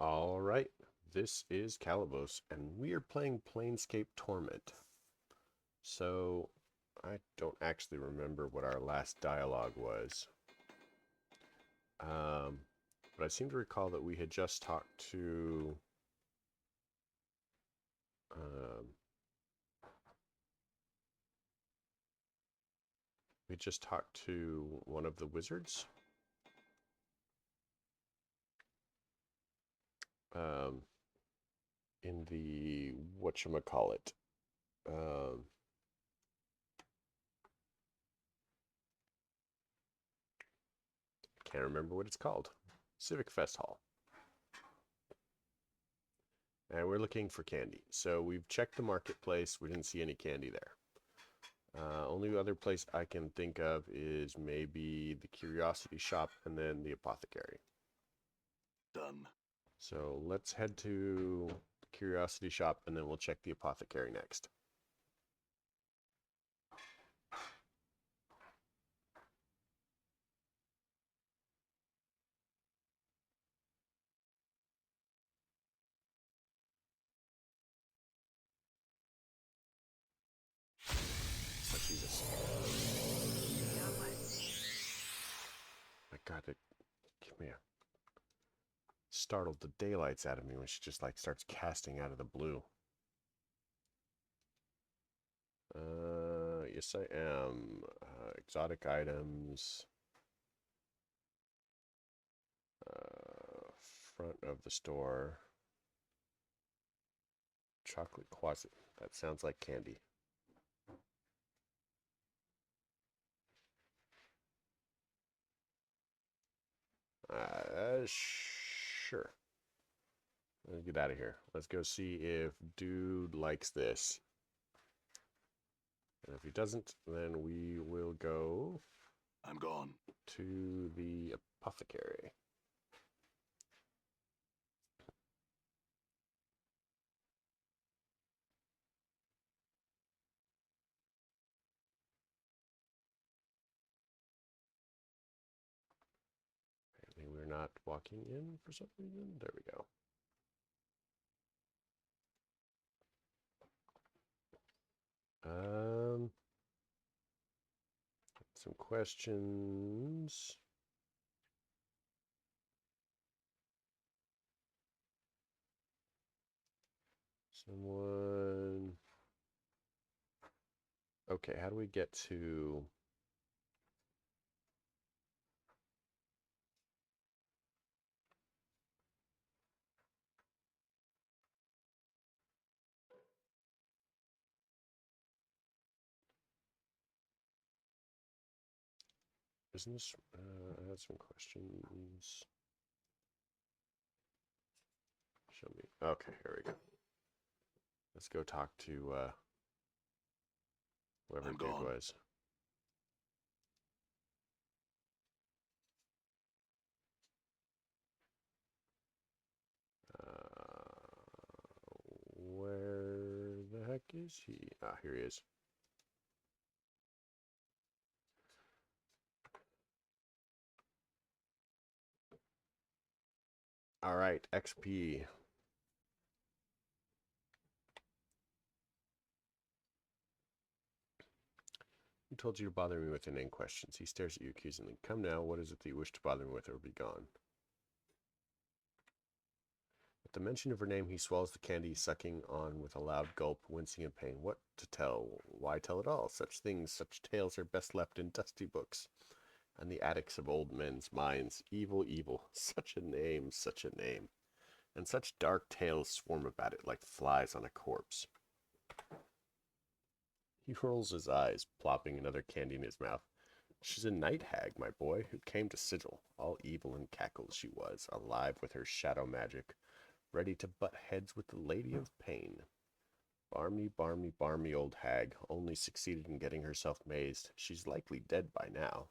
Alright, this is Calibos, and we are playing Planescape Torment. So, I don't actually remember what our last dialogue was. But I seem to recall that we had just talked to... one of the wizards. In the whatchamacallit. Can't remember what it's called. Civic Fest Hall. And we're looking for candy. So we've checked the marketplace. We didn't see any candy there. Only other place I can think of is maybe the Curiosity Shop and then the Apothecary. Done. So let's head to the Curiosity Shop and then we'll check the Apothecary next. Oh, Jesus. My God, it give me a... startled the daylights out of me when she just like starts casting out of the blue. Yes I am. Exotic items. Front of the store. Chocolate Quasit. That sounds like candy. Sure. Let's get out of here. Let's go see if dude likes this. And if he doesn't, then we will go... I'm gone. To the Apothecary. Apparently we're not walking in for some reason. There we go. Some questions. Someone... Okay, how do we get to... Isn't this... I had some questions. Show me. Okay, here we go. Let's go talk to whoever dude was. Where the heck is he? Ah, here he is. All right, XP. Who told you to bother me with inane questions? He stares at you accusingly. Come now, what is it that you wish to bother me with, or be gone? At the mention of her name, he swallows the candy, sucking on with a loud gulp, wincing in pain. What to tell? Why tell it all? Such things, such tales are best left in dusty books and the attics of old men's minds. Evil, evil. Such a name, such a name. And such dark tales swarm about it like flies on a corpse. He rolls his eyes, plopping another candy in his mouth. She's a night hag, my boy, who came to Sigil. All evil and cackles she was, alive with her shadow magic, ready to butt heads with the Lady of Pain. Barmy, barmy, barmy old hag, only succeeded in getting herself mazed. She's likely dead by now.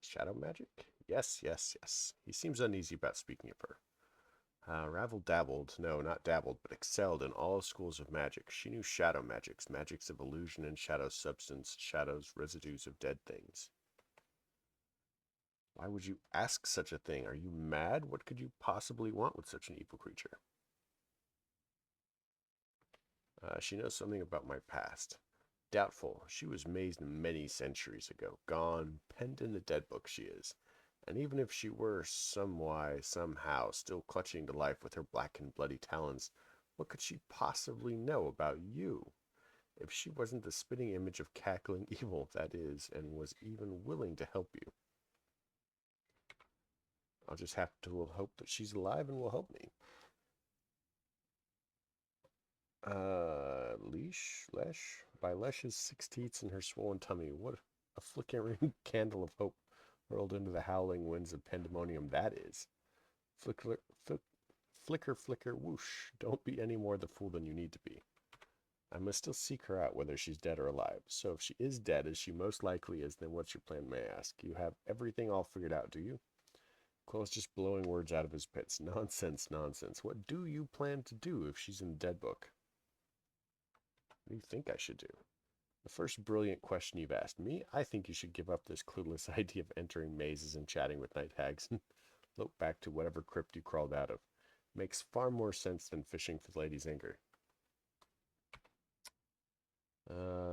Shadow magic? Yes, yes, yes. He seems uneasy about speaking of her. Ravel dabbled, no, not dabbled, but excelled in all schools of magic. She knew shadow magics, magics of illusion and shadow substance, shadows, residues of dead things. Why would you ask such a thing? Are you mad? What could you possibly want with such an evil creature? She knows something about my past. Doubtful. She was mazed many centuries ago. Gone, penned in the dead book she is. And even if she were somehow, still clutching to life with her black and bloody talons, what could she possibly know about you? If she wasn't the spitting image of cackling evil, that is, and was even willing to help you. I'll just have to hope that she's alive and will help me. Lesh? By Lesh's 6 teats and her swollen tummy, what a flickering candle of hope hurled into the howling winds of pandemonium that is. Flicker, flicker, whoosh. Don't be any more the fool than you need to be. I must still seek her out, whether she's dead or alive. So if she is dead, as she most likely is, then what's your plan, may I ask? You have everything all figured out, do you? Quill's just blowing words out of his pits. Nonsense. What do you plan to do if she's in the dead book? What do you think I should do? The first brilliant question you've asked me. I think you should give up this clueless idea of entering mazes and chatting with night hags and look back to whatever crypt you crawled out of. Makes far more sense than fishing for the lady's anger.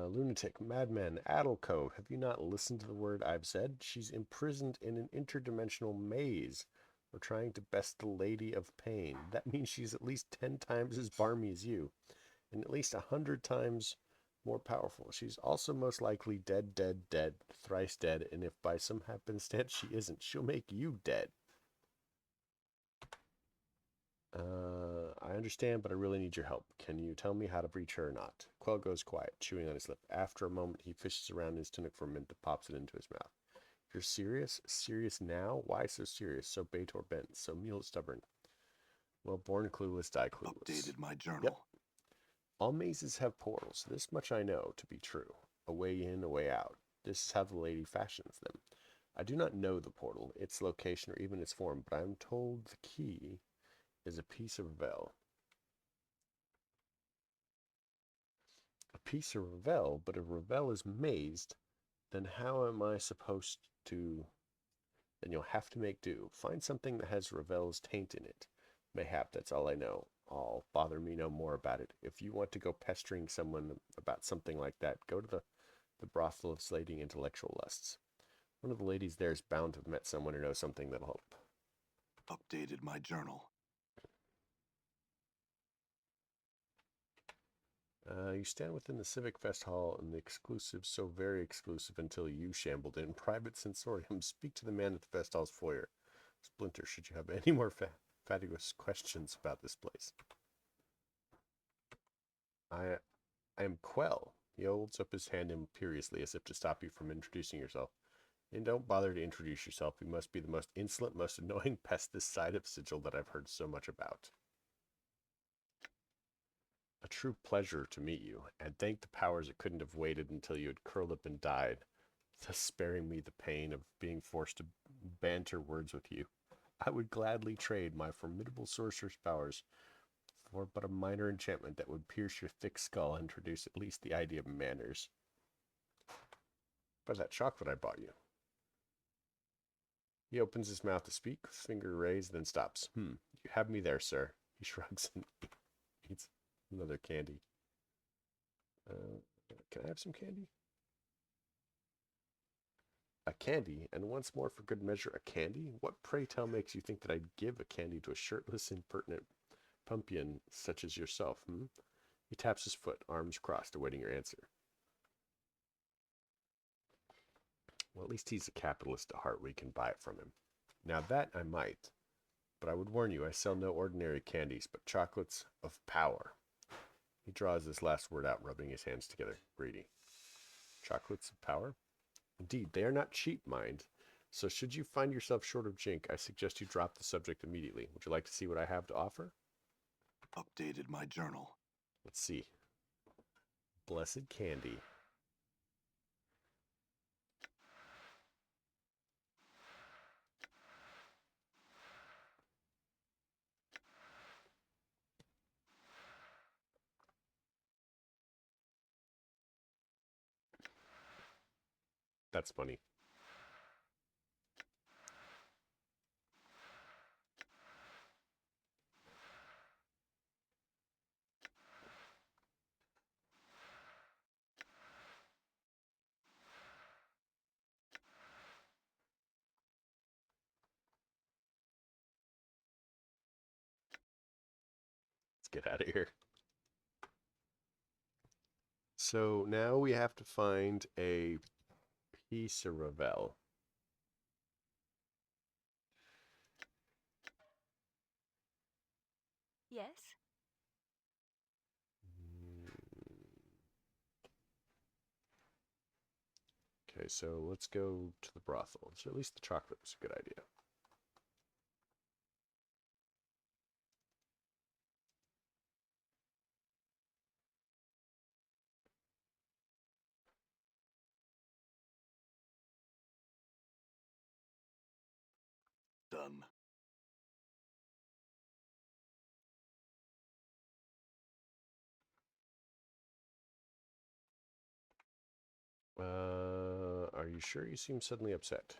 Lunatic, madman, addlecove, have you not listened to the word I've said? She's imprisoned in an interdimensional maze. We're trying to best the Lady of Pain. That means she's at least 10 times as barmy as you, and at least 100 times more powerful. She's also most likely dead, thrice dead, and if by some happenstance she isn't, she'll make you dead. I understand, but I really need your help. Can you tell me how to breach her or not? Quell goes quiet, chewing on his lip. After a moment, he fishes around in his tunic for a mint and pops it into his mouth. You're serious? Serious now? Why so serious? So bait or bent? So mule stubborn? Well, born clueless, die clueless. Updated my journal. Yep. All mazes have portals. This much I know to be true. A way in, a way out. This is how the lady fashions them. I do not know the portal, its location, or even its form, but I am told the key is a piece of Revel. A piece of Revel, but if Revel is mazed, then how am I supposed to... Then you'll have to make do. Find something that has Revel's taint in it. Mayhap that's all I know. I'll bother me no more about it. If you want to go pestering someone about something like that, go to the brothel of slating intellectual lusts. One of the ladies there is bound to have met someone who knows something that'll help. Updated my journal. You stand within the Civic Fest Hall in the exclusive, so very exclusive until you shambled in, private sensorium. Speak to the man at the Fest Hall's foyer. Splinter, should you have any more fatuous questions about this place? I am Quell. He holds up his hand imperiously as if to stop you from introducing yourself. And don't bother to introduce yourself. You must be the most insolent, most annoying pest this side of Sigil that I've heard so much about. A true pleasure to meet you, and thank the powers it couldn't have waited until you had curled up and died, thus sparing me the pain of being forced to banter words with you. I would gladly trade my formidable sorcerer's powers for but a minor enchantment that would pierce your thick skull and introduce at least the idea of manners. By that chocolate I bought you. He opens his mouth to speak, finger raised, then stops. You have me there, sir. He shrugs and eats another candy. Can I have some candy? A candy, and once more for good measure, a candy? What, pray tell, makes you think that I'd give a candy to a shirtless, impertinent pumpion such as yourself, He taps his foot, arms crossed, awaiting your answer. Well, at least he's a capitalist at heart. We can buy it from him. Now that I might, but I would warn you, I sell no ordinary candies, but chocolates of power. He draws this last word out, rubbing his hands together, greedy. Chocolates of power? Indeed, they are not cheap, mind. So should you find yourself short of jink, I suggest you drop the subject immediately. Would you like to see what I have to offer? Updated my journal. Let's see. Blessed candy. That's funny. get out of here. So now we have to find a piece of Ravel. Yes? Okay, so let's go to the brothel. So at least the chocolate was a good idea. Done. Are you sure? You seem suddenly upset.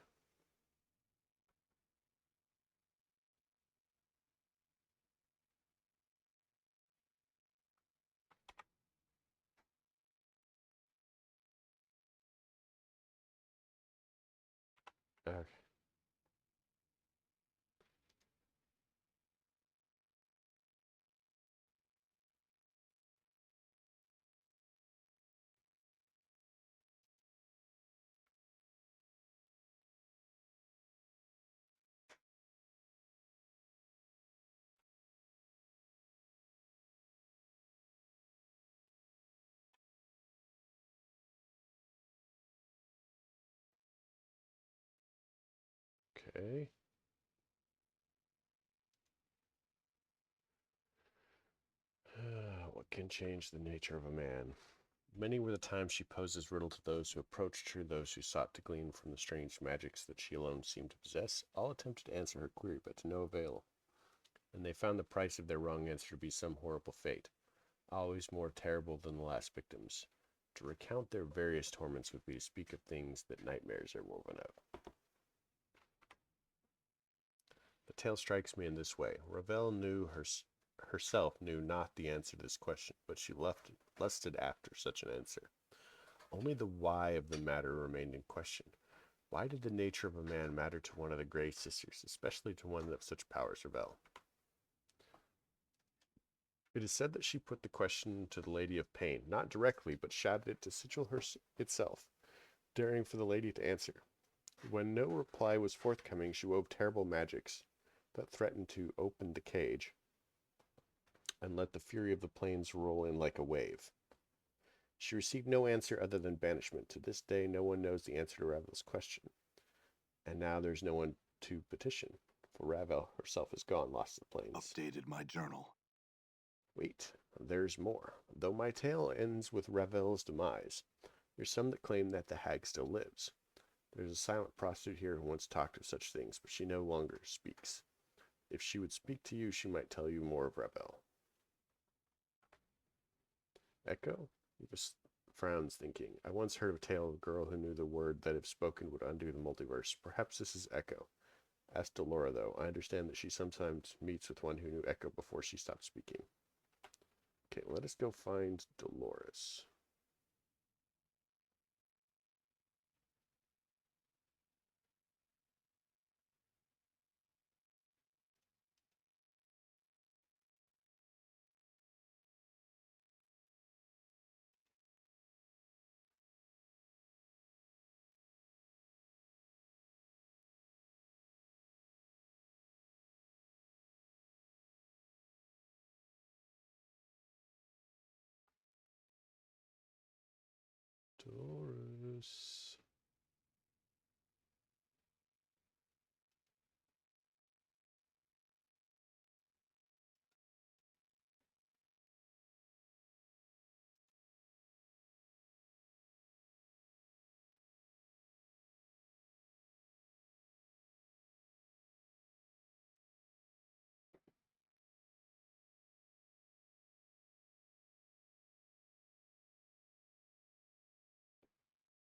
Okay. Okay. What can change the nature of a man? Many were the times she posed as riddle to those who approached her, those who sought to glean from the strange magics that she alone seemed to possess. All attempted to answer her query, but to no avail, and they found the price of their wrong answer to be some horrible fate, always more terrible than the last victim's. To recount their various torments would be to speak of things that nightmares are woven of. The tale strikes me in this way. Ravel herself knew not the answer to this question, but she lusted after such an answer. Only the why of the matter remained in question. Why did the nature of a man matter to one of the Grey Sisters, especially to one of such power as Ravel? It is said that she put the question to the Lady of Pain, not directly, but shouted it to Sigil itself, daring for the lady to answer. When no reply was forthcoming, she wove terrible magics that threatened to open the cage and let the fury of the plains roll in like a wave. She received no answer other than banishment. To this day, no one knows the answer to Ravel's question. And now there's no one to petition, for Ravel herself is gone, lost to the plains. Updated my journal. Wait, there's more. Though my tale ends with Ravel's demise, there's some that claim that the hag still lives. There's a silent prostitute here who once talked of such things, but she no longer speaks. If she would speak to you, she might tell you more of Ravel. Echo? Yves frowns, thinking. I once heard of a tale of a girl who knew the word that, if spoken, would undo the multiverse. Perhaps this is Echo. Ask Delora, though. I understand that she sometimes meets with one who knew Echo before she stopped speaking. Okay, let us go find Dolores. Dolores.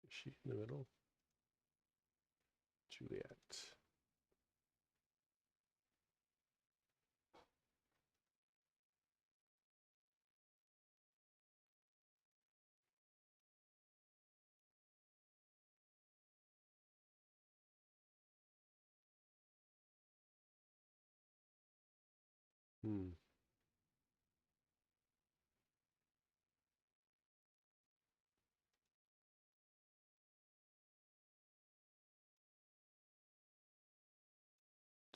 Is she in the middle? Juliet. Hmm.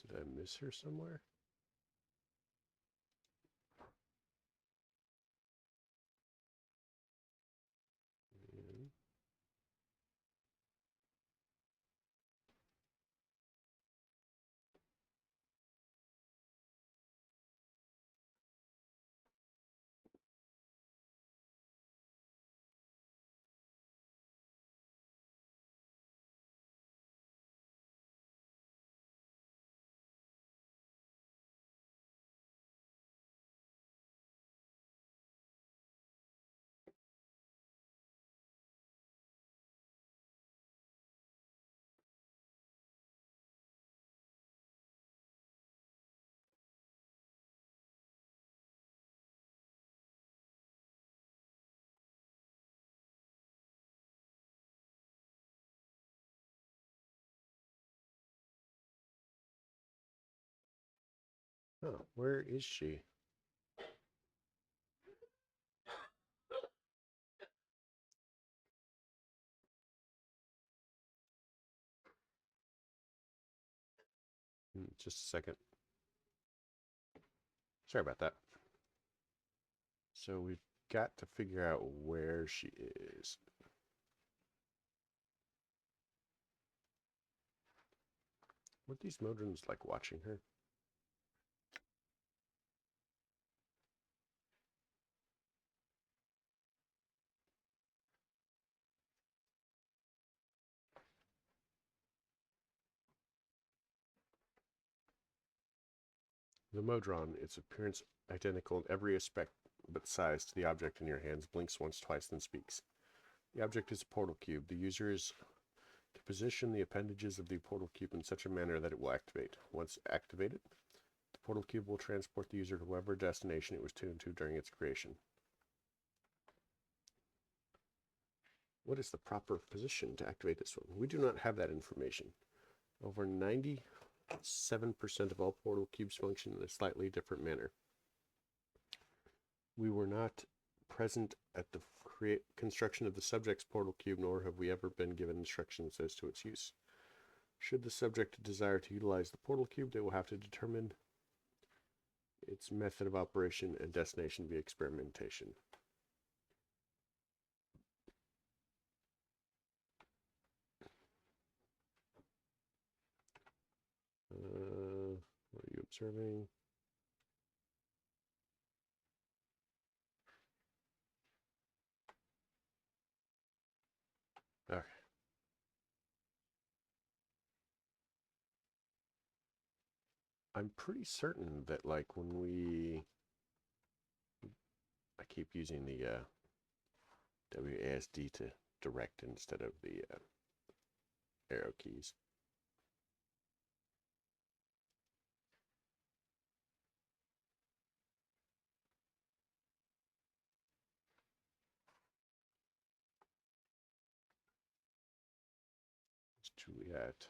Did I miss her somewhere? And oh, where is she? Just a second. Sorry about that. So we've got to figure out where she is. Were these Modrons like watching her? The Modron, its appearance identical in every aspect but size to the object in your hands, blinks once, twice, then speaks. The object is a portal cube. The user is to position the appendages of the portal cube in such a manner that it will activate. Once activated, the portal cube will transport the user to whatever destination it was tuned to during its creation. What is the proper position to activate this one? We do not have that information. Over 97% of all portal cubes function in a slightly different manner. We were not present at the construction of the subject's portal cube, nor have we ever been given instructions as to its use. Should the subject desire to utilize the portal cube, they will have to determine its method of operation and destination via experimentation. What are you observing? Okay. I'm pretty certain that, like, when we... I keep using the WASD to direct instead of the arrow keys. It's Juliet.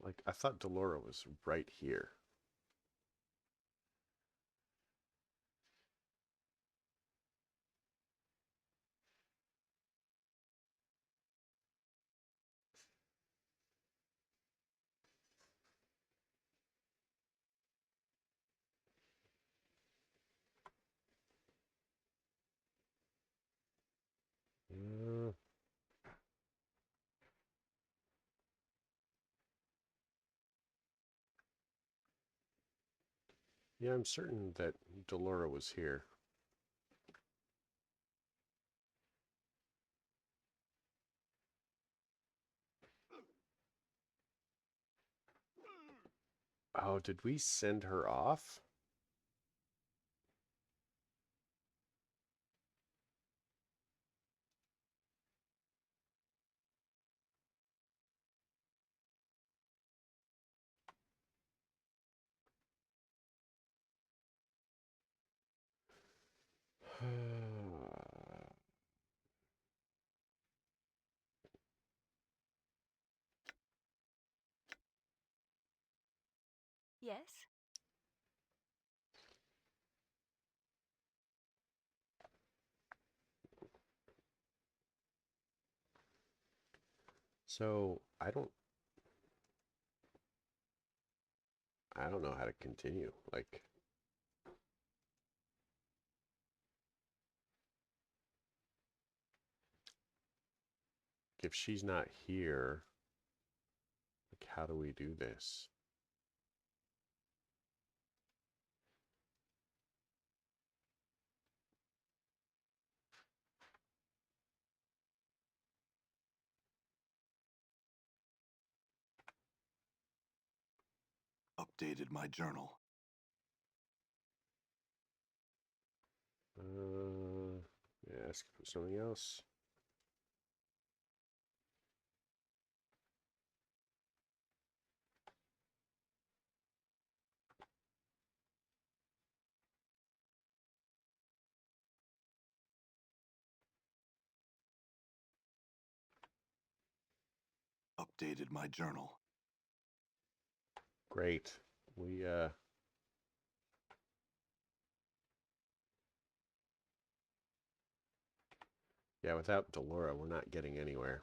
Like, I thought Delora was right here. Uh, yeah, I'm certain that Delora was here. Oh, did we send her off? Yes? So I don't know how to continue. Like, if she's not here, like, how do we do this? Updated my journal. Ask for something else. Updated my journal. Great. We yeah, without Delora, we're not getting anywhere.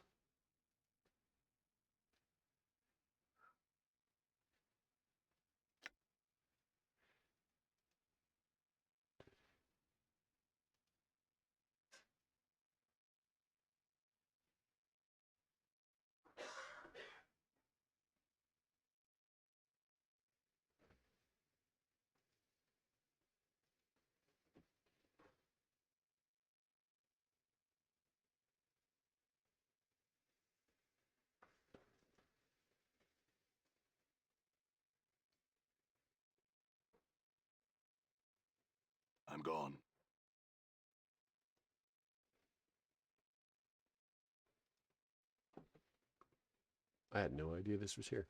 I'm gone. I had no idea this was here.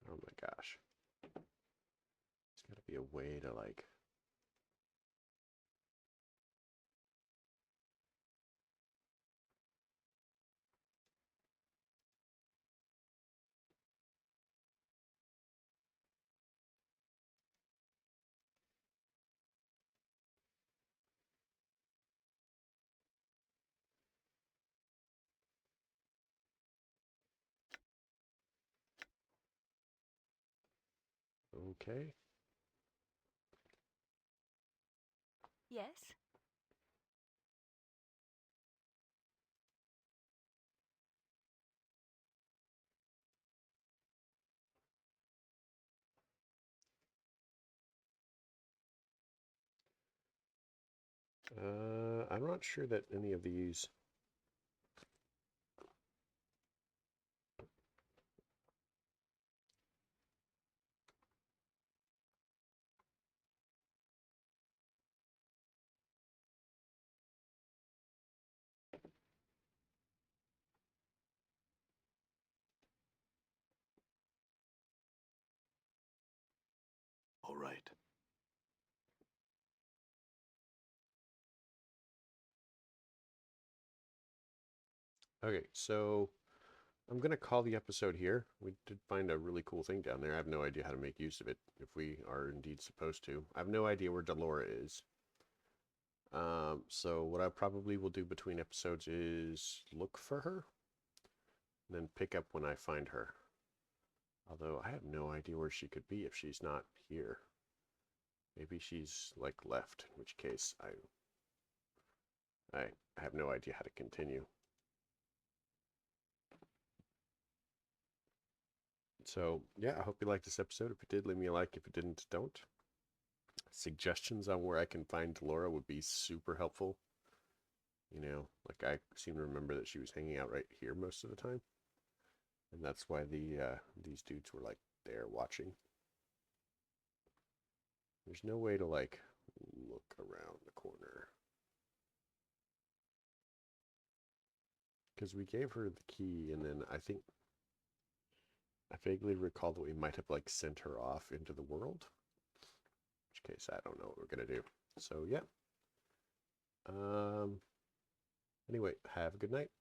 Oh my gosh. There's got to be a way to, like... Okay. Yes? I'm not sure that any of these... All right. Okay, so I'm going to call the episode here. We did find a really cool thing down there. I have no idea how to make use of it, if we are indeed supposed to. I have no idea where Delora is. So what I probably will do between episodes is look for her, and then pick up when I find her. Although I have no idea where she could be if she's not here. Maybe she's like left, in which case I have no idea how to continue. So yeah, I hope you liked this episode. If you did, leave me a like. If you didn't, don't. Suggestions on where I can find Laura would be super helpful. You know, like I seem to remember that she was hanging out right here most of the time. And that's why these dudes were like there watching. There's no way to like look around the corner. Because we gave her the key, and then I vaguely recall that we might have like sent her off into the world. In which case, I don't know what we're gonna do. So yeah. Anyway, have a good night.